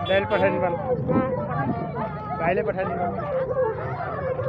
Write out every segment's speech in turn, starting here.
दाइले पठाइदिनु पर्ने भाइले पठाइदिनु पर्ने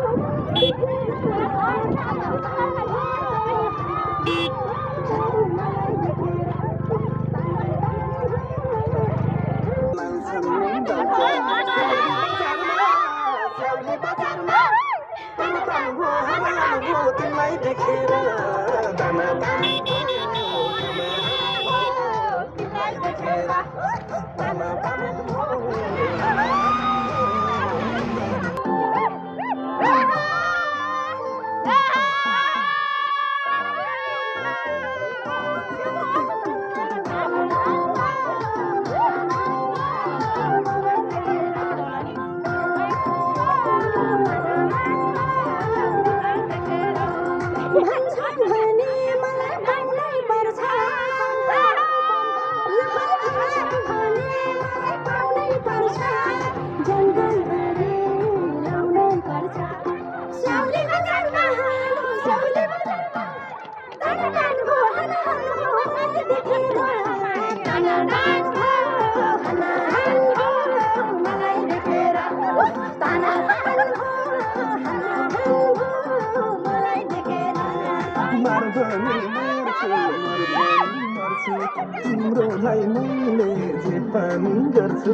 तिम्रोलाई मैले जे पानी गर्छु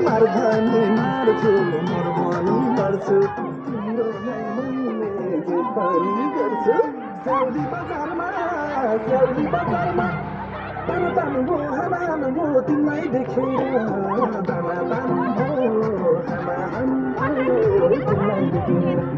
मार्धानी मार्छु मर्मनी गर्छु तिम्रोलाई मैले जे पानी गर्छु स्याउली बजारमा ताना तानु हो हमान हो तिमीलाई देखेर दाना दानु हो हमान हो तिमीलाई देखेर